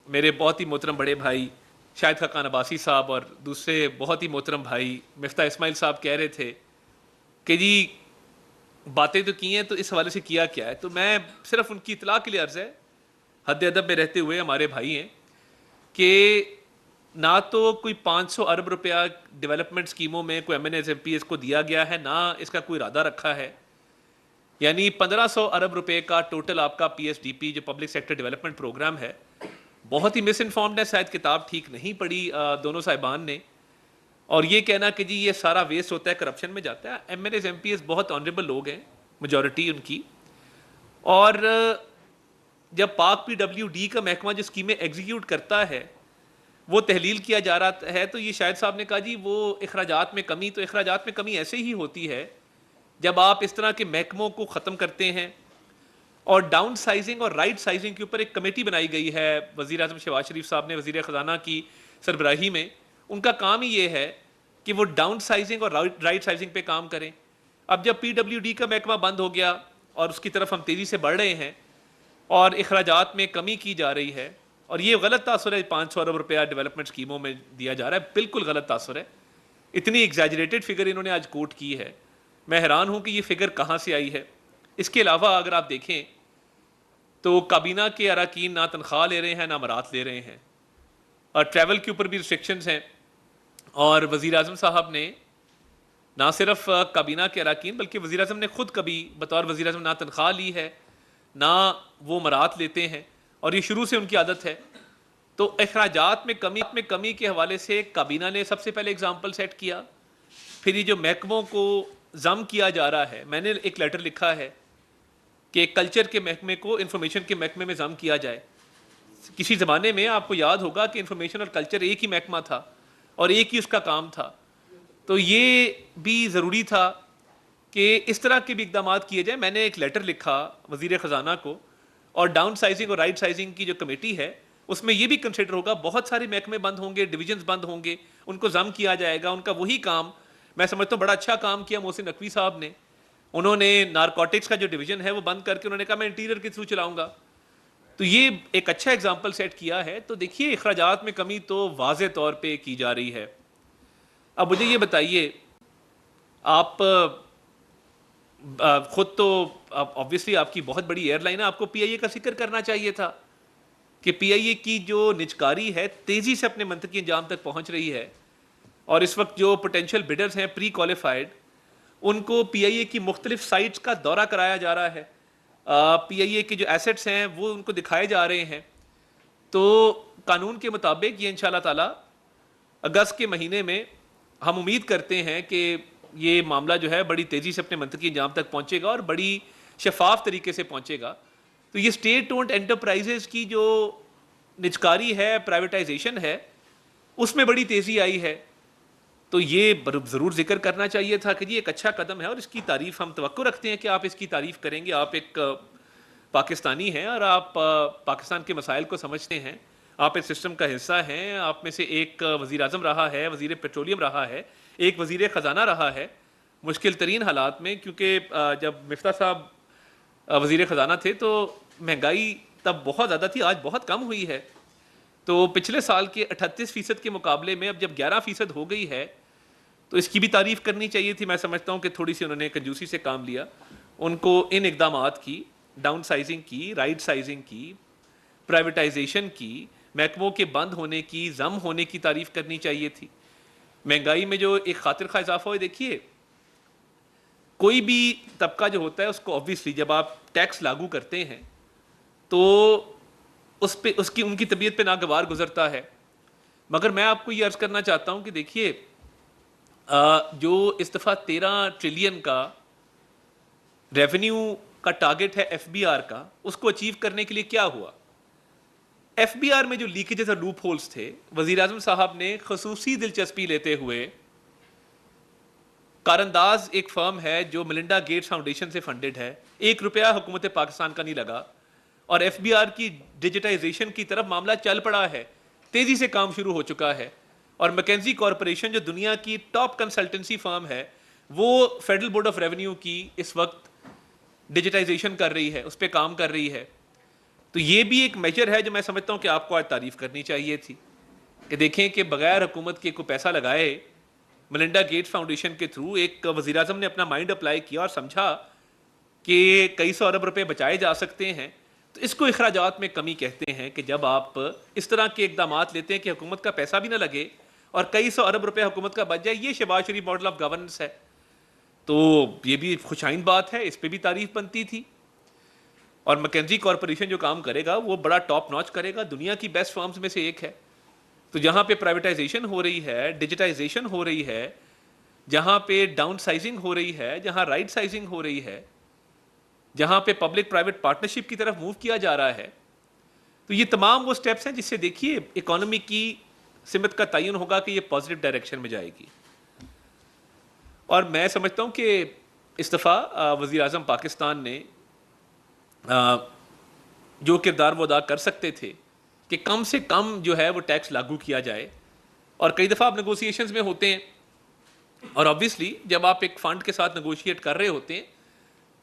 میرے بہت ہی محترم بڑے بھائی شاہد خاقان عباسی صاحب اور دوسرے بہت ہی محترم بھائی مفتاح اسماعیل صاحب کہہ رہے تھے کہ جی باتیں تو کی ہیں تو اس حوالے سے کیا کیا ہے. تو میں صرف ان کی اطلاع کے لیے عرض ہے, حد ادب میں رہتے ہوئے ہمارے بھائی ہیں, کہ نہ تو کوئی 500 ارب روپیہ ڈیولپمنٹ اسکیموں میں کوئی MNS کو دیا گیا ہے, نہ اس کا کوئی ارادہ رکھا ہے. یعنی 1500 ارب روپے کا ٹوٹل آپ کا PSDP جو پبلک سیکٹر ڈیولپمنٹ پروگرام ہے, بہت ہی مس انفارمڈ ہے, شاید کتاب ٹھیک نہیں پڑھی دونوں صاحبان نے. اور یہ کہنا کہ جی یہ سارا ویسٹ ہوتا ہے, کرپشن میں جاتا ہے. MNS بہت آنریبل لوگ ہیں, میجورٹی ان کی. اور جب پاک PWD کا محکمہ جو اسکیمیں ایگزیکیوٹ کرتا ہے وہ تحلیل کیا جا رہا ہے, تو یہ شاہد صاحب نے کہا جی وہ اخراجات میں کمی, تو اخراجات میں کمی ایسے ہی ہوتی ہے جب آپ اس طرح کے محکموں کو ختم کرتے ہیں. اور ڈاؤن سائزنگ اور رائٹ سائزنگ کے اوپر ایک کمیٹی بنائی گئی ہے وزیر اعظم شہباز شریف صاحب نے وزیر خزانہ کی سربراہی میں. ان کا کام ہی یہ ہے کہ وہ ڈاؤن سائزنگ اور رائٹ سائزنگ پہ کام کریں. اب جب PWD کا محکمہ بند ہو گیا اور اس کی طرف ہم تیزی سے بڑھ رہے ہیں اور اخراجات میں کمی کی جا رہی ہے, اور یہ غلط تاثر ہے 500 ارب روپیہ ڈیولپمنٹ اسکیموں میں دیا جا رہا ہے, بالکل غلط تاثر ہے. اتنی ایگزیجریٹڈ فگر انہوں نے آج کوٹ کی ہے, میں حیران ہوں کہ یہ فگر کہاں سے آئی ہے. اس کے علاوہ اگر آپ دیکھیں تو کابینہ کے اراکین نہ تنخواہ لے رہے ہیں نہ مرات لے رہے ہیں, اور ٹریول کے اوپر بھی ریسٹرکشنز ہیں. اور وزیر اعظم صاحب نے نہ صرف کابینہ کے اراکین بلکہ وزیر اعظم نے خود کبھی بطور وزیر اعظم نہ تنخواہ لی ہے نہ وہ مرات لیتے ہیں, اور یہ شروع سے ان کی عادت ہے. تو اخراجات میں کمی کے حوالے سے کابینہ نے سب سے پہلے اگزامپل سیٹ کیا. پھر یہ جو محکموں کو ضم کیا جا رہا ہے, میں نے ایک لیٹر لکھا ہے کہ کلچر کے محکمے کو انفارمیشن کے محکمے میں ضم کیا جائے. کسی زمانے میں آپ کو یاد ہوگا کہ انفارمیشن اور کلچر ایک ہی محکمہ تھا اور ایک ہی اس کا کام تھا. تو یہ بھی ضروری تھا کہ اس طرح کے بھی اقدامات کیے جائیں. میں نے ایک لیٹر لکھا وزیر خزانہ کو, اور ڈاؤن سائزنگ اور رائٹ سائزنگ کی جو کمیٹی ہے اس میں یہ بھی کنسیڈر ہوگا, بہت سارے محکمے بند ہوں گے, ڈویژنز بند ہوں گے, ان کو ضم کیا جائے گا. ان کا وہی کام, میں سمجھتا ہوں بڑا اچھا کام کیا محسن نقوی صاحب نے. انہوں نے نارکوٹکس کا جو ڈویژن ہے وہ بند کر کے انہوں نے کہا میں انٹیریئر کے تھرو چلاؤں گا. تو یہ ایک اچھا اگزامپل سیٹ کیا ہے. تو دیکھیے اخراجات میں کمی تو واضح طور پہ کی جا رہی ہے. اب مجھے یہ بتائیے, آپ خود تو obviously آپ کی بہت بڑی ایئر لائن ہے, آپ کو PIA کا ذکر کرنا چاہیے تھا کہ PIA کی جو نجکاری ہے تیزی سے اپنے منطقی انجام تک پہنچ رہی ہے, اور اس وقت جو پوٹینشیل بڈرز ہیں پری کوالیفائڈ ان کو PIA کی مختلف سائٹس کا دورہ کرایا جا رہا ہے. PIA کے جو ایسٹس ہیں وہ ان کو دکھائے جا رہے ہیں. تو قانون کے مطابق یہ انشاءاللہ تعالی اگست کے مہینے میں ہم امید کرتے ہیں کہ یہ معاملہ جو ہے بڑی تیزی سے اپنے منطقی انجام تک پہنچے گا اور بڑی شفاف طریقے سے پہنچے گا. تو یہ اسٹیٹ اونڈ انٹرپرائزز کی جو نجکاری ہے, پرائیویٹائزیشن ہے, اس میں بڑی تیزی آئی ہے. تو یہ ضرور ذکر کرنا چاہیے تھا کہ یہ ایک اچھا قدم ہے, اور اس کی تعریف ہم توقع رکھتے ہیں کہ آپ اس کی تعریف کریں گے. آپ ایک پاکستانی ہیں اور آپ پاکستان کے مسائل کو سمجھتے ہیں, آپ اس سسٹم کا حصہ ہیں. آپ میں سے ایک وزیر اعظم رہا ہے, وزیر پیٹرولیم رہا ہے, ایک وزیر خزانہ رہا ہے مشکل ترین حالات میں, کیونکہ جب مفتاح صاحب وزیر خزانہ تھے تو مہنگائی تب بہت زیادہ تھی, آج بہت کم ہوئی ہے. تو پچھلے سال کے 38% کے مقابلے میں اب جب 11% ہو گئی ہے تو اس کی بھی تعریف کرنی چاہیے تھی. میں سمجھتا ہوں کہ تھوڑی سی انہوں نے کنجوسی سے کام لیا. ان کو ان اقدامات کی, ڈاؤن سائزنگ کی, رائٹ سائزنگ کی, پرائیویٹائزیشن کی, محکموں کے بند ہونے کی, ضم ہونے کی تعریف کرنی چاہیے تھی. مہنگائی میں جو ایک خاطر خواہ اضافہ ہوئے, دیکھیے کوئی بھی طبقہ جو ہوتا ہے اس کو obviously جب آپ ٹیکس لاگو کرتے ہیں تو ان کی طبیعت پہ ناگوار گزرتا ہے. مگر میں آپ کو یہ عرض کرنا چاہتا ہوں کہ دیکھیے جو اس دفعہ 13 ٹریلین کا ریونیو کا ٹارگٹ ہے FBR کا, اس کو اچیو کرنے کے لیے کیا ہوا. FBR میں جو لیکیجز اور لوپ ہولز تھے, وزیر اعظم صاحب نے خصوصی دلچسپی لیتے ہوئے, کارانداز ایک فرم ہے جو ملنڈا گیٹس فاؤنڈیشن سے فنڈڈ ہے, 1 روپیہ حکومت پاکستان کا نہیں لگا, اور FBR کی ڈیجیٹائزیشن کی طرف معاملہ چل پڑا ہے, تیزی سے کام شروع ہو چکا ہے. اور مکینزی کارپوریشن جو دنیا کی ٹاپ کنسلٹنسی فرم ہے وہ فیڈرل بورڈ آف ریونیو کی اس وقت ڈیجیٹائزیشن کر رہی ہے, اس پہ کام کر رہی ہے. تو یہ بھی ایک میجر ہے جو میں سمجھتا ہوں کہ آپ کو آج تعریف کرنی چاہیے تھی، کہ دیکھیں کہ بغیر حکومت کے کوئی پیسہ لگائے ملنڈا گیٹس فاؤنڈیشن کے تھرو ایک وزیر اعظم نے اپنا مائنڈ اپلائی کیا اور سمجھا کہ کئی سو ارب روپے بچائے جا سکتے ہیں. تو اس کو اخراجات میں کمی کہتے ہیں، کہ جب آپ اس طرح کے اقدامات لیتے ہیں کہ حکومت کا پیسہ بھی نہ لگے اور کئی سو ارب روپے حکومت کا بچ جائے، یہ شہباز شریف ماڈل آف گورننس ہے. تو یہ بھی خوشائند بات ہے، اس پہ بھی تعریف بنتی تھی. اور مکنزی کارپوریشن جو کام کرے گا وہ بڑا ٹاپ ناچ کرے گا، دنیا کی بیسٹ فرمز میں سے ایک ہے. تو جہاں پہ پرائیویٹائزیشن ہو رہی ہے، ڈیجیٹائزیشن ہو رہی ہے، جہاں پہ ڈاؤن سائزنگ ہو رہی ہے، جہاں رائٹ سائزنگ ہو رہی ہے، جہاں پہ پبلک پرائیویٹ پارٹنرشپ کی طرف موو کیا جا رہا ہے، تو یہ تمام وہ سٹیپس ہیں جس سے دیکھیے اکانومی کی سمت کا تعین ہوگا کہ یہ پازیٹیو ڈائریکشن میں جائے گی. اور میں سمجھتا ہوں کہ اس دفعہ وزیر اعظم پاکستان نے جو کردار وہ ادا کر سکتے تھے کہ کم سے کم جو ہے وہ ٹیکس لاگو کیا جائے. اور کئی دفعہ آپ نیگوسیشنز میں ہوتے ہیں، اور آبویسلی جب آپ ایک فنڈ کے ساتھ نیگوشیٹ کر رہے ہوتے ہیں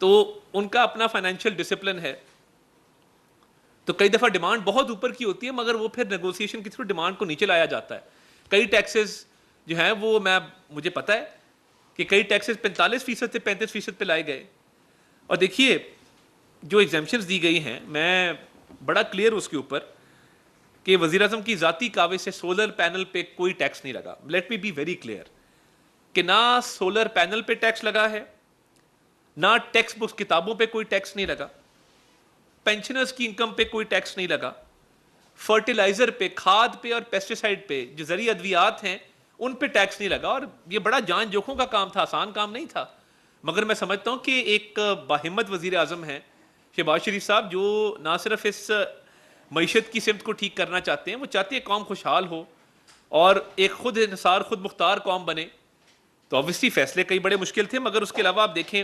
تو ان کا اپنا فائنینشیل ڈسپلن ہے. تو کئی دفعہ ڈیمانڈ بہت اوپر کی ہوتی ہے، مگر وہ پھر نیگوسیشن کے تھرو ڈیمانڈ کو نیچے لایا جاتا ہے. کئی ٹیکسز جو ہیں وہ مجھے پتہ ہے کہ کئی ٹیکسز 45% سے 35% پہ لائے گئے. اور دیکھیے جو ایگزیمپشنز دی گئی ہیں، میں بڑا کلیئر اس کے اوپر کہ وزیر اعظم کی ذاتی کاوش سے سولر پینل پہ کوئی ٹیکس نہیں لگا. Let me be very clear کہ نہ سولر پینل پہ ٹیکس لگا ہے، نہ ٹیکسٹ بکس کتابوں پہ کوئی ٹیکس نہیں لگا، پینشنرز کی انکم پہ کوئی ٹیکس نہیں لگا، فرٹیلائزر پہ، کھاد پہ اور پیسٹیسائڈ پہ جو زرعی ادویات ہیں ان پہ ٹیکس نہیں لگا. اور یہ بڑا جان جوکھوں کا کام تھا، آسان کام نہیں تھا. مگر میں سمجھتا ہوں کہ ایک باہمت وزیر اعظم ہیں شہباز شریف صاحب، جو نہ صرف اس معیشت کی سمت کو ٹھیک کرنا چاہتے ہیں، وہ چاہتے ہیں قوم خوشحال ہو اور ایک خود انحصار خود مختار قوم بنے. تو obviously فیصلے کئی بڑے مشکل تھے، مگر اس کے علاوہ آپ دیکھیں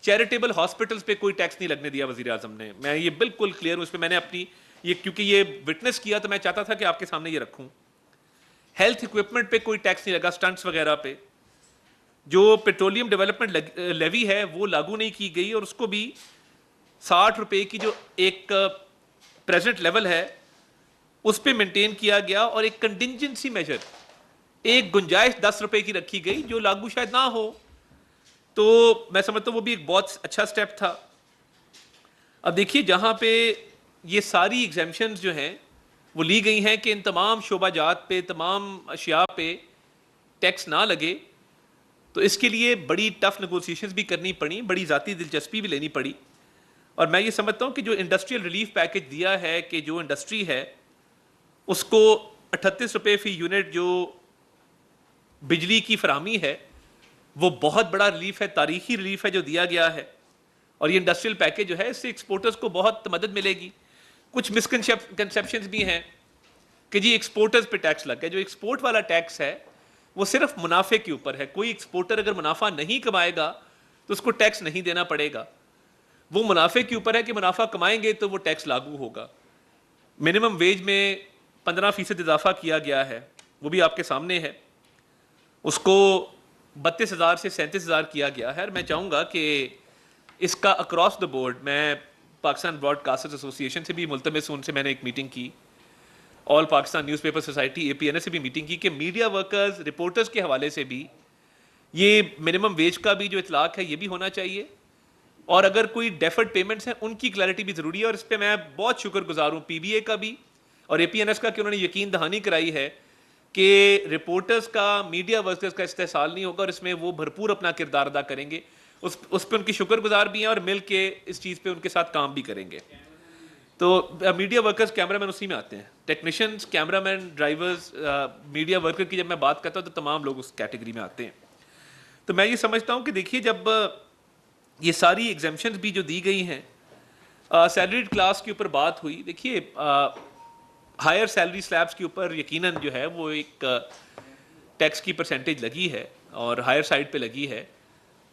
چیریٹیبل ہاسپٹلز پہ کوئی ٹیکس نہیں لگنے دیا وزیر اعظم نے. میں یہ بالکل کلیئر ہوں اس پہ، میں نے اپنی کیونکہ یہ وٹنس کیا تو میں چاہتا تھا کہ آپ کے سامنے یہ رکھوں. ہیلتھ اکوپمنٹ پہ کوئی ٹیکس نہیں لگا، سٹنٹس وغیرہ پہ. جو پیٹرولیم ڈیولپمنٹ لیوی ہے وہ لاگو نہیں کی گئی، اور اس کو بھی 60 روپے کی جو ایک پریزنٹ لیول ہے اس پہ مینٹین کیا گیا، اور ایک کنٹینجنسی میجر، ایک گنجائش 10 روپے کی رکھی گئی جو لاگو شاید نہ ہو. تو میں سمجھتا ہوں وہ بھی ایک بہت اچھا سٹیپ تھا. اب دیکھیے جہاں پہ یہ ساری ایگزیمپشنز جو ہیں وہ لی گئی ہیں کہ ان تمام شعبہ جات پہ، تمام اشیاء پہ ٹیکس نہ لگے، تو اس کے لیے بڑی ٹف نیگوسیشنز بھی کرنی پڑی، بڑی ذاتی دلچسپی بھی لینی پڑی. اور میں یہ سمجھتا ہوں کہ جو انڈسٹریل ریلیف پیکج دیا ہے کہ جو انڈسٹری ہے اس کو 38 روپے فی یونٹ جو بجلی کی فراہمی ہے وہ بہت بڑا ریلیف ہے، تاریخی ریلیف ہے جو دیا گیا ہے. اور یہ انڈسٹریل پیکج جو ہے اس سے ایکسپورٹرز کو بہت مدد ملے گی. کچھ مسکنسیپشنز بھی ہیں کہ جی ایکسپورٹرز پہ ٹیکس لگ گیا. جو ایکسپورٹ والا ٹیکس ہے وہ صرف منافع کے اوپر ہے. کوئی ایکسپورٹر اگر منافع نہیں کمائے گا تو اس کو ٹیکس نہیں دینا پڑے گا. وہ منافع کے اوپر ہے کہ منافع کمائیں گے تو وہ ٹیکس لاگو ہوگا. منیمم ویج میں 15% اضافہ کیا گیا ہے، وہ بھی آپ کے سامنے ہے. اس کو 32,000 سے 37,000 کیا گیا ہے. اور میں چاہوں گا کہ اس کا اکراس دا بورڈ، میں پاکستان براڈ کاسٹرز ایسوسی ایشن سے بھی ملتمس ہوں، ان سے میں نے ایک میٹنگ کی، all Pakistan newspaper society APNS سے بھی میٹنگ کی، کہ میڈیا ورکرز، رپورٹرز کے حوالے سے بھی یہ منیمم ویج کا بھی جو اطلاق ہے یہ بھی ہونا چاہیے. اور اگر کوئی ڈیفرڈ پیمنٹس ہیں ان کی کلیئرٹی بھی ضروری ہے. اور اس پہ میں بہت شکر گزار ہوں PBA کا بھی اور APNS کا کہ انہوں نے یقین دہانی کرائی ہے کہ رپورٹرز کا، میڈیا ورکرز کا استحصال نہیں ہوگا، اور اس میں وہ بھرپور اپنا کردار ادا کریں گے. اس پہ ان کی شکر گزار بھی ہیں، اور مل کے اس چیز پہ ان کے ساتھ کام بھی کریں گے. تو میڈیا ورکرز، کیمرہ مین اسی میں آتے ہیں، ٹیکنیشینز، کیمرہ مین، ڈرائیورز. میڈیا ورکر کی جب میں بات کرتا ہوں تو تمام لوگ اس کیٹیگری میں آتے ہیں. تو میں یہ سمجھتا ہوں کہ دیکھیے جب یہ ساری ایگزیمپشنز بھی جو دی گئی ہیں، سیلریڈ کلاس کے اوپر بات ہوئی. دیکھیے ہائر سیلری سلیبس کے اوپر یقیناً جو ہے وہ ایک ٹیکس کی پرسنٹیج لگی ہے اور ہائر سائڈ پہ لگی ہے.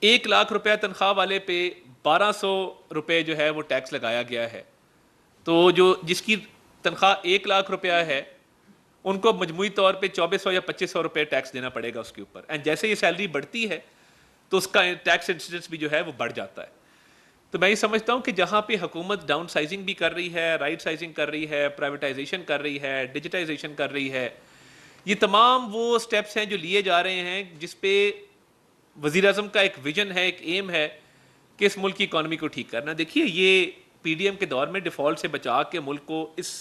1 لاکھ روپے تنخواہ والے پہ 1200 روپے جو ہے وہ ٹیکس لگایا گیا ہے. تو جو جس کی تنخواہ 1 لاکھ روپیہ ہے ان کو مجموعی طور پہ 2400 یا 2500 روپے ٹیکس دینا پڑے گا اس کے اوپر. اینڈ جیسے یہ سیلری بڑھتی ہے تو اس کا ٹیکس انسیڈنس بھی جو ہے وہ بڑھ جاتا ہے. تو میں یہ سمجھتا ہوں کہ جہاں پہ حکومت ڈاؤن سائزنگ بھی کر رہی ہے، رائٹ سائزنگ کر رہی ہے، پرائیویٹائزیشن کر رہی ہے، ڈیجیٹائزیشن کر رہی ہے، یہ تمام وہ سٹیپس ہیں جو لیے جا رہے ہیں جس پہ وزیر اعظم کا ایک ویژن ہے، ایک ایم ہے کہ اس ملک کی اکانومی کو ٹھیک کرنا. دیکھیے یہ پی ڈی ایم کے دور میں ڈیفالٹ سے بچا کے ملک کو اس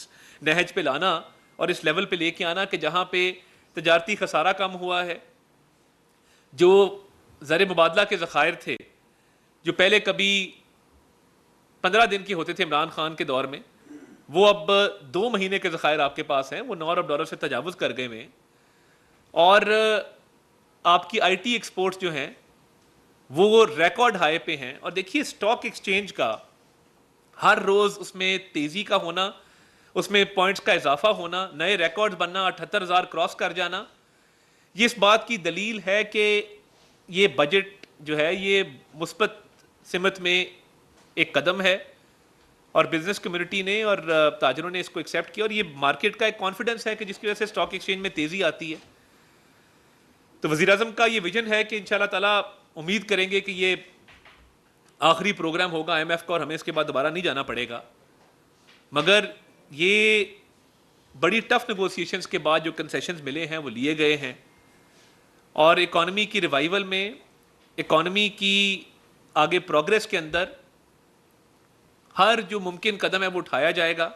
نہج پہ لانا اور اس لیول پہ لے کے آنا کہ جہاں پہ تجارتی خسارہ کم ہوا ہے، جو زر مبادلہ کے ذخائر تھے جو پہلے کبھی 15 دن کے ہوتے تھے عمران خان کے دور میں، وہ اب 2 مہینے کے ذخائر آپ کے پاس ہیں، وہ 9 ارب ڈالر سے تجاوز کر گئے ہیں. اور آپ کی آئی ٹی ایکسپورٹس جو ہیں وہ ریکارڈ ہائی پہ ہیں. اور دیکھیے اسٹاک ایکسچینج کا ہر روز اس میں تیزی کا ہونا، اس میں پوائنٹس کا اضافہ ہونا، نئے ریکارڈز بننا، 78,000 کراس کر جانا، یہ اس بات کی دلیل ہے کہ یہ بجٹ جو ہے یہ مثبت سمت میں ایک قدم ہے، اور بزنس کمیونٹی نے اور تاجروں نے اس کو ایکسیپٹ کیا، اور یہ مارکیٹ کا ایک کانفیڈنس ہے کہ جس کی وجہ سے اسٹاک ایکسچینج میں تیزی آتی ہے. تو وزیر اعظم کا یہ ویژن ہے کہ انشاءاللہ تعالیٰ امید کریں گے کہ یہ آخری پروگرام ہوگا آئی ایم ایف کا اور ہمیں اس کے بعد دوبارہ نہیں جانا پڑے گا. مگر یہ بڑی ٹف نیگوسیشنز کے بعد جو کنسیشنز ملے ہیں وہ لیے گئے ہیں، اور اکانومی کی ریوائول میں، اکانومی کی آگے پروگریس کے اندر ہر جو ممکن قدم ہے وہ اٹھایا جائے گا.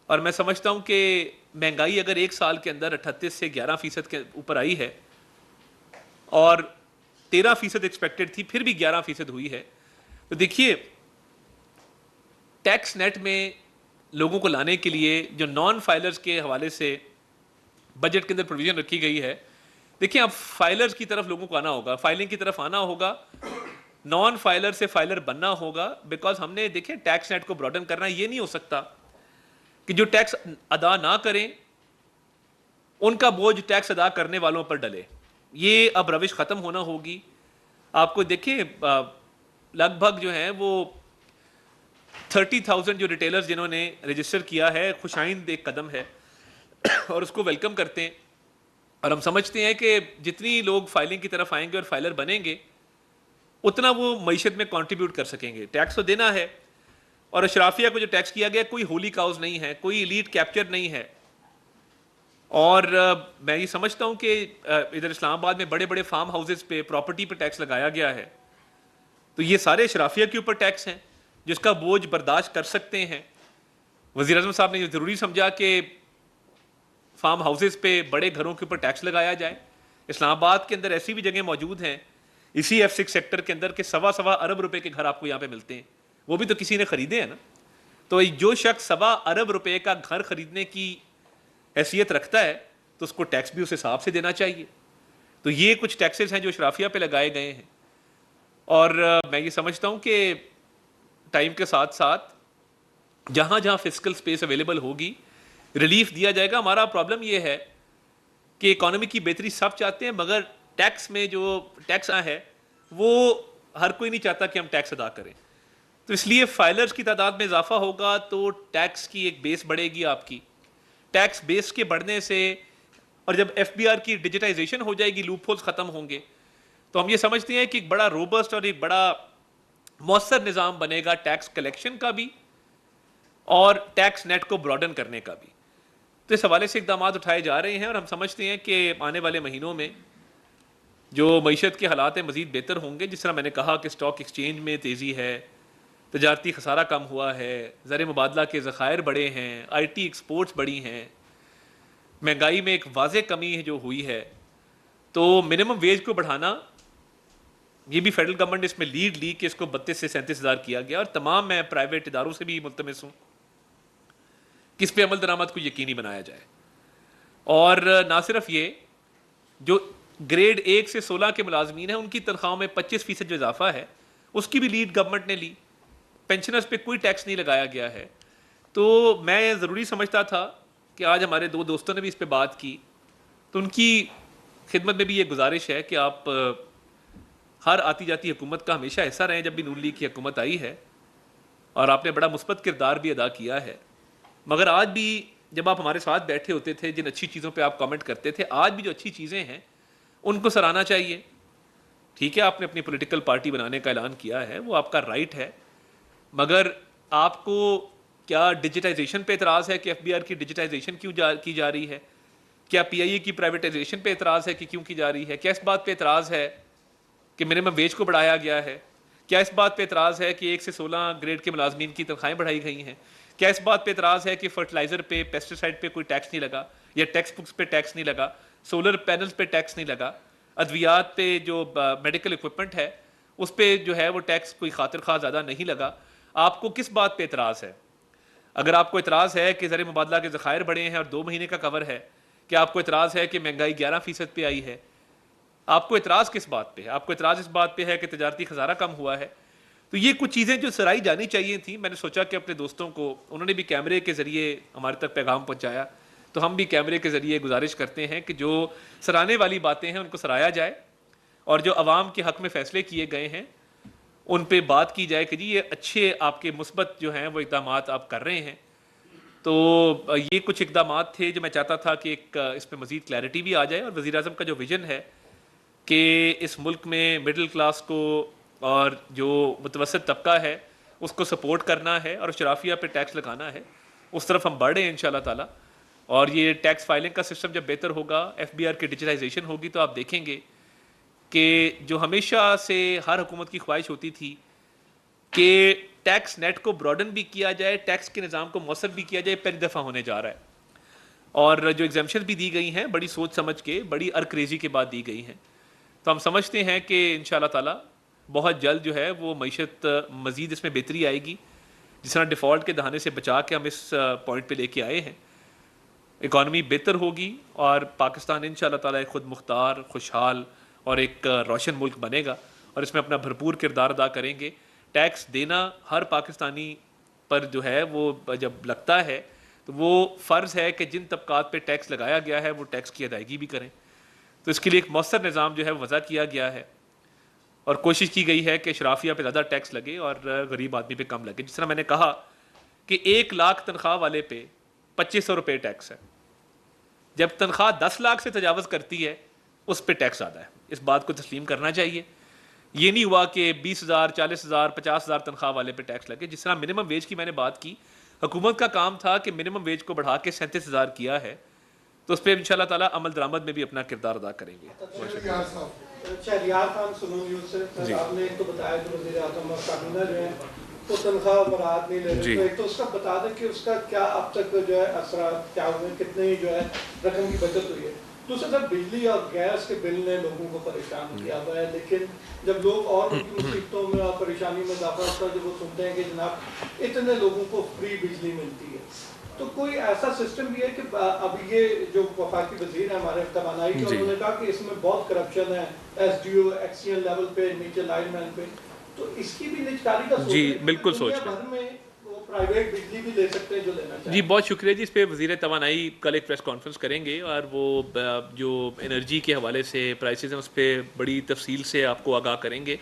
اور میں سمجھتا ہوں کہ مہنگائی اگر ایک سال کے اندر 38 سے 11% کے اوپر آئی ہے اور 13% ایکسپیکٹڈ تھی، پھر بھی 11% ہوئی ہے، تو دیکھیے ٹیکس نیٹ میں لوگوں کو لانے کے لیے جو نان فائلرز کے حوالے سے بجٹ کے اندر پروویژن رکھی گئی ہے. دیکھیں اب فائلرز کی طرف لوگوں کو آنا ہوگا، فائلنگ کی طرف آنا ہوگا، نان فائلر سے فائلر بننا ہوگا، بیکاز ہم نے دیکھیں ٹیکس نیٹ کو براڈن کرنا. یہ نہیں ہو سکتا کہ جو ٹیکس ادا نہ کریں ان کا بوجھ ٹیکس ادا کرنے والوں پر ڈلے. یہ اب روش ختم ہونا ہوگی. آپ کو دیکھیں لگ بھگ جو ہیں وہ 30,000 جو ریٹیلرز جنہوں نے رجسٹر کیا ہے، خوشائند ایک قدم ہے اور اس کو ویلکم کرتے ہیں. اور ہم سمجھتے ہیں کہ جتنی لوگ فائلنگ کی طرف آئیں گے اور فائلر بنیں گے اتنا وہ معیشت میں کنٹریبیوٹ کر سکیں گے. ٹیکس تو دینا ہے، اور اشرافیہ کو جو ٹیکس کیا گیا کوئی ہولی کاؤز نہیں ہے، کوئی ایلیٹ کیپچر نہیں ہے. اور میں یہ سمجھتا ہوں کہ ادھر اسلام آباد میں بڑے بڑے فارم ہاؤسز پہ پراپرٹی پہ ٹیکس لگایا گیا ہے، تو یہ سارے اشرافیہ کے اوپر ٹیکس ہیں جس کا بوجھ برداشت کر سکتے ہیں. وزیر اعظم صاحب نے یہ ضروری سمجھا کہ فارم ہاؤسز پہ بڑے گھروں کے اوپر ٹیکس لگایا جائے. اسلام آباد کے اندر ایسی بھی جگہیں موجود ہیں اسی F6 سیکٹر کے اندر کہ 1.25 ارب روپے کے گھر آپ کو یہاں پہ ملتے ہیں، وہ بھی تو کسی نے خریدے ہیں نا. تو جو شخص 1.25 ارب روپے کا گھر خریدنے کی حیثیت رکھتا ہے تو اس کو ٹیکس بھی اس حساب سے دینا چاہیے. تو یہ کچھ ٹیکسز ہیں جو اشرافیہ پہ لگائے گئے ہیں. اور میں یہ سمجھتا ہوں کہ ٹائم کے ساتھ ساتھ جہاں جہاں فسکل سپیس اویلیبل ہوگی ریلیف دیا جائے گا. ہمارا پرابلم یہ ہے کہ اکانومی کی بہتری سب چاہتے ہیں، مگر ٹیکس میں جو ٹیکس ہے وہ ہر کوئی نہیں چاہتا کہ ہم ٹیکس ادا کریں. تو اس لیے فائلرز کی تعداد میں اضافہ ہوگا تو ٹیکس کی ایک بیس بڑھے گی. آپ کی ٹیکس بیس کے بڑھنے سے، اور جب ایف بی آر کی ڈیجیٹائزیشن ہو جائے گی، لوپ ہولز ختم ہوں گے، تو ہم یہ سمجھتے ہیں کہ ایک بڑا روبسٹ اور ایک بڑا مؤثر نظام بنے گا ٹیکس کلیکشن کا بھی اور ٹیکس نیٹ کو براڈن کرنے کا بھی. تو اس حوالے سے اقدامات اٹھائے جا رہے ہیں، اور ہم سمجھتے ہیں کہ آنے والے مہینوں میں جو معیشت کے حالات ہیں مزید بہتر ہوں گے. جس طرح میں نے کہا کہ اسٹاک ایکسچینج میں تیزی ہے، تجارتی خسارہ کم ہوا ہے، زر مبادلہ کے ذخائر بڑے ہیں، آئی ٹی ایکسپورٹس بڑی ہیں، مہنگائی میں ایک واضح کمی جو ہوئی ہے. تو منیمم ویج کو بڑھانا، یہ بھی فیڈرل گورنمنٹ اس میں لیڈ لی کہ اس کو 32 سے 37,000 کیا گیا. اور تمام میں پرائیویٹ اداروں سے بھی ملتمس ہوں کہ اس پہ عمل درآمد کو یقینی بنایا جائے. اور نہ صرف یہ، جو گریڈ 1 سے 16 کے ملازمین ہیں ان کی تنخواہوں میں 25% جو اضافہ ہے اس کی بھی لیڈ گورنمنٹ نے لی. پینشنرز پہ کوئی ٹیکس نہیں لگایا گیا ہے. تو میں ضروری سمجھتا تھا کہ آج ہمارے 2 دوستوں نے بھی اس پہ بات کی، تو ان کی خدمت میں بھی یہ گزارش ہے کہ آپ ہر آتی جاتی حکومت کا ہمیشہ حصہ رہیں. جب بھی نون لیگ کی حکومت آئی ہے اور آپ نے بڑا مثبت کردار بھی ادا کیا ہے، مگر آج بھی جب آپ ہمارے ساتھ بیٹھے ہوتے تھے، جن اچھی چیزوں پہ آپ کامنٹ کرتے تھے، آج بھی جو اچھی چیزیں ہیں ان کو سراہنا چاہیے. ٹھیک ہے آپ نے اپنی پولیٹیکل پارٹی بنانے کا اعلان کیا ہے، وہ آپ کا رائٹ ہے، مگر آپ کو کیا ڈیجیٹائزیشن پہ اعتراض ہے کہ ایف بی آر کی ڈیجیٹائزیشن کیوں کی جا رہی ہے؟ کیا پی آئی اے کی پرائیویٹائزیشن پہ اعتراض ہے کہ کیوں کی جا رہی ہے؟ کیا اس بات پہ اعتراض ہے کہ منیمم ویج کو بڑھایا گیا ہے؟ کیا اس بات پہ اعتراض ہے کہ 1 سے 16 گریڈ کے ملازمین کی تنخواہیں بڑھائی گئی ہیں؟ کیا اس بات پہ اعتراض ہے کہ فرٹیلائزر پہ، پیسٹیسائڈ پہ کوئی ٹیکس نہیں لگا، یا ٹیکسٹ بکس پہ ٹیکس نہیں لگا، سولر پینلز پہ ٹیکس نہیں لگا، ادویات پہ جو میڈیکل اکوپمنٹ ہے اس پہ جو ہے وہ ٹیکس کوئی خاطر خواہ زیادہ نہیں لگا؟ آپ کو کس بات پہ اعتراض ہے؟ اگر آپ کو اعتراض ہے کہ زر مبادلہ کے ذخائر بڑھے ہیں اور 2 مہینے کا کور ہے، کیا آپ کو اعتراض ہے کہ مہنگائی 11% پہ آئی ہے؟ آپ کو اعتراض کس بات پہ ہے؟ آپ کو اعتراض اس بات پہ ہے کہ تجارتی خزانہ کم ہوا ہے؟ تو یہ کچھ چیزیں جو سرائی جانی چاہیے تھیں، میں نے سوچا کہ اپنے دوستوں کو، انہوں نے بھی کیمرے کے ذریعے ہمارے تک پیغام پہنچایا، تو ہم بھی کیمرے کے ذریعے گزارش کرتے ہیں کہ جو سرانے والی باتیں ہیں ان کو سرایا جائے، اور جو عوام کے حق میں فیصلے کیے گئے ہیں ان پہ بات کی جائے کہ جی یہ اچھے آپ کے مثبت جو ہیں وہ اقدامات آپ کر رہے ہیں۔ تو یہ کچھ اقدامات تھے جو میں چاہتا تھا کہ ایک اس پہ مزید کلیئرٹی بھی آ جائے، اور وزیر اعظم کا جو ویژن ہے کہ اس ملک میں مڈل کلاس کو اور جو متوسط طبقہ ہے اس کو سپورٹ کرنا ہے اور اشرافیہ پہ ٹیکس لگانا ہے، اس طرف ہم بڑھ رہے ہیں انشاءاللہ تعالی۔ اور یہ ٹیکس فائلنگ کا سسٹم جب بہتر ہوگا، ایف بی آر کی ڈیجیٹائزیشن ہوگی، تو آپ دیکھیں گے کہ جو ہمیشہ سے ہر حکومت کی خواہش ہوتی تھی کہ ٹیکس نیٹ کو براڈن بھی کیا جائے، ٹیکس کے نظام کو مؤثر بھی کیا جائے، پہلی دفعہ ہونے جا رہا ہے۔ اور جو ایگزمپشن بھی دی گئی ہیں بڑی سوچ سمجھ کے، بڑی ارکریزی کے بعد دی گئی ہیں، تو ہم سمجھتے ہیں کہ انشاءاللہ تعالی بہت جلد جو ہے وہ معیشت مزید اس میں بہتری آئے گی۔ جس طرح ڈیفالٹ کے دہانے سے بچا کے ہم اس پوائنٹ پہ لے کے آئے ہیں، اکانومی بہتر ہوگی اور پاکستان انشاءاللہ تعالی ایک خود مختار، خوشحال اور ایک روشن ملک بنے گا، اور اس میں اپنا بھرپور کردار ادا کریں گے۔ ٹیکس دینا ہر پاکستانی پر جو ہے وہ جب لگتا ہے تو وہ فرض ہے کہ جن طبقات پہ ٹیکس لگایا گیا ہے وہ ٹیکس کی ادائیگی بھی کریں۔ تو اس کے لیے ایک مؤثر نظام جو ہے وہ وضع کیا گیا ہے، اور کوشش کی گئی ہے کہ اشرافیہ پہ زیادہ ٹیکس لگے اور غریب آدمی پہ کم لگے۔ جس طرح میں نے کہا کہ 1 لاکھ تنخواہ والے پہ 2500 روپے ٹیکس ہے، جب تنخواہ 10 لاکھ سے تجاوز کرتی ہے اس پہ ٹیکس زیادہ ہے۔ اس بات کو تسلیم کرنا چاہیے۔ یہ نہیں ہوا کہ 20,000 40,000 50,000 تنخواہ والے پہ ٹیکس لگے۔ جس طرح منیمم ویج کی میں نے بات کی، حکومت کا کام تھا کہ منیمم ویج کو بڑھا کے 37,000 کیا ہے، تو اس پہ انشاءاللہ تعالی عمل درآمد میں بھی اپنا کردار ادا کریں گے۔ شہریار خان سنو نیوز سے آپ نے ایک تو بتایا کہ وزیر اعظم اور کابینہ جو ہے وہ تنخواہ برآمد نہیں لے رہے، تو ایک تو اس کا بتا دیں کہ اس کا کیا اب تک جو ہے اثرات کیا ہوئے، کتنے جو ہے رقم کی بچت ہوئی ہے۔ دوسرا طرف بجلی اور گیس کے بل نے لوگوں کو پریشان کیا ہوا ہے، لیکن جب لوگ اور ان کی مصیبتوں میں اور پریشانی میں اضافہ ہوتا ہے، جب وہ سنتے ہیں کہ جناب اتنے لوگوں کو فری بجلی ملتی ہے، تو کوئی ایسا سسٹم بھی ہے کہ اب یہ جو وفاقی وزیر ہیں ہمارے توانائی کے، انہوں نے کہا کہ اس میں بہت کرپشن ہے S D O X C L level پہ، نیچے لائن مین پہ، تو اس کی بھی نجکاری کا سوچ جی بالکل سوچ دنیا بھر میں وہ پرائیویٹ بجلی بھی لے سکتے ہیں جو لینا چاہیں۔ جی بہت شکریہ جی۔ اس پہ وزیر توانائی کل ایک پریس کانفرنس کریں گے، اور وہ جو انرجی کے حوالے سے پرائسز ہیں اس پہ بڑی تفصیل سے آپ کو آگاہ کریں گے۔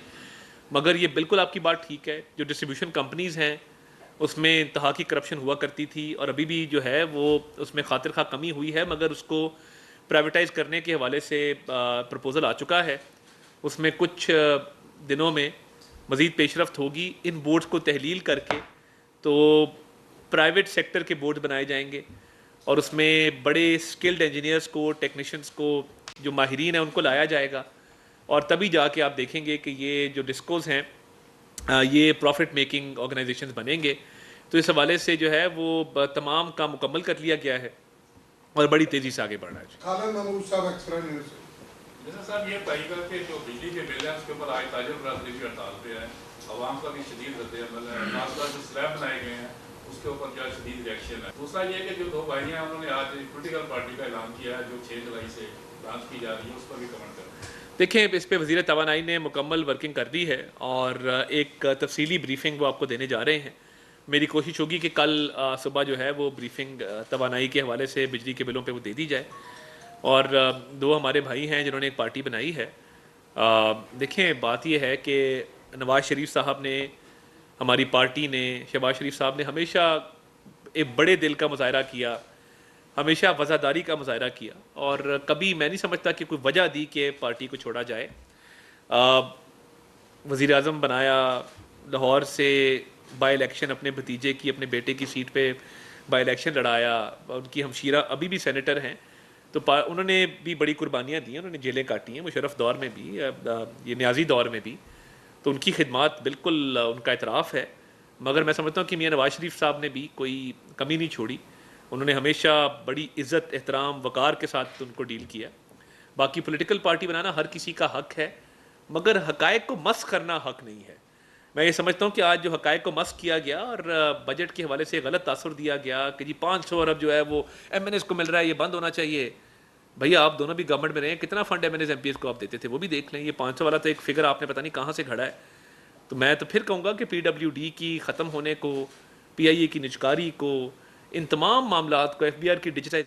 مگر یہ بالکل آپ کی بات ٹھیک ہے، جو ڈسٹریبیوشن کمپنیز ہیں اس میں انتہا کی کرپشن ہوا کرتی تھی، اور ابھی بھی جو ہے وہ اس میں خاطر خواہ کمی ہوئی ہے، مگر اس کو پرائیویٹائز کرنے کے حوالے سے پرپوزل آ چکا ہے۔ اس میں کچھ دنوں میں مزید پیش رفت ہوگی۔ ان بورڈز کو تحلیل کر کے تو پرائیویٹ سیکٹر کے بورڈ بنائے جائیں گے، اور اس میں بڑے اسکلڈ انجینئرس کو، ٹیکنیشینس کو، جو ماہرین ہیں ان کو لایا جائے گا، اور تبھی جا کے آپ دیکھیں گے کہ یہ جو ڈسکوز ہیں یہ پروفٹ میکنگ آرگنائزیشنز بنیں گے۔ تو اس حوالے سے جو ہے وہ تمام کام مکمل کر لیا گیا ہے اور بڑی تیزی سے آگے بڑھ رہا ہے۔ خالد محمود صاحب ایکسپرا نیوز سے۔ جیسا صاحب یہ طے کر کے جو بجلی کے بل ہیں اس کے اوپر آج تاجر برادری بھی ہڑتال پہ ہے، عوام کا بھی شدید رد عمل ہے، خاص طور جو سلیب بنائے گئے ہیں اس کے اوپر جو ہے شدید ریئیکشن ہے۔ دوسرا یہ کہ جو 2 بھائی ہیں انہوں نے آج پولیٹیکل پارٹی کا اعلان کیا ہے جو 6 جولائی سے لانچ کی جا رہی ہے، اس پر بھی کمنٹ کریں۔ دیکھیں اس پہ وزیر توانائی نے مکمل ورکنگ کر دی ہے، اور ایک تفصیلی بریفنگ وہ آپ کو دینے جا رہے ہیں۔ میری کوشش ہوگی کہ کل صبح جو ہے وہ بریفنگ توانائی کے حوالے سے بجلی کے بلوں پہ وہ دے دی جائے۔ اور 2 ہمارے بھائی ہیں جنہوں نے ایک پارٹی بنائی ہے۔ دیکھیں بات یہ ہے کہ نواز شریف صاحب نے، ہماری پارٹی نے، شہباز شریف صاحب نے ہمیشہ ایک بڑے دل کا مظاہرہ کیا، ہمیشہ وفاداری کا مظاہرہ کیا، اور کبھی میں نہیں سمجھتا کہ کوئی وجہ دی کہ پارٹی کو چھوڑا جائے۔ وزیر اعظم بنایا، لاہور سے بائی الیکشن اپنے بھتیجے کی، اپنے بیٹے کی سیٹ پہ بائی الیکشن لڑایا، ان کی ہمشیرہ ابھی بھی سینیٹر ہیں، تو انہوں نے بھی بڑی قربانیاں دی ہیں، انہوں نے جیلیں کاٹی ہیں، مشرف دور میں بھی، یہ نیازی دور میں بھی، تو ان کی خدمات بالکل ان کا اعتراف ہے. مگر میں سمجھتا ہوں کہ میاں نواز شریف صاحب نے بھی کوئی کمی نہیں چھوڑی، انہوں نے ہمیشہ بڑی عزت، احترام، وقار کے ساتھ ان کو ڈیل کیا. باقی پولیٹیکل پارٹی بنانا ہر کسی کا حق ہے، مگر حقائق کو مسخ کرنا حق نہیں ہے. میں یہ سمجھتا ہوں کہ آج جو حقائق کو مسخ کیا گیا اور بجٹ کے حوالے سے غلط تاثر دیا گیا کہ جی 500 ارب جو ہے وہ ایم این ایس کو مل رہا ہے، یہ بند ہونا چاہیے. بھیا آپ دونوں بھی گورنمنٹ میں رہے ہیں، کتنا fund M N S M P S کو آپ دیتے تھے وہ بھی دیکھ لیں. یہ 500 والا تو ایک فگر آپ نے پتہ نہیں کہاں سے کھڑا ہے. تو میں تو پھر کہوں گا کہ پی ڈبلیو ڈی کی ختم ہونے کو، پی آئی اے کی نجکاری کو، ان تمام معاملات کو، ایف بی آر کی ڈیجیٹائز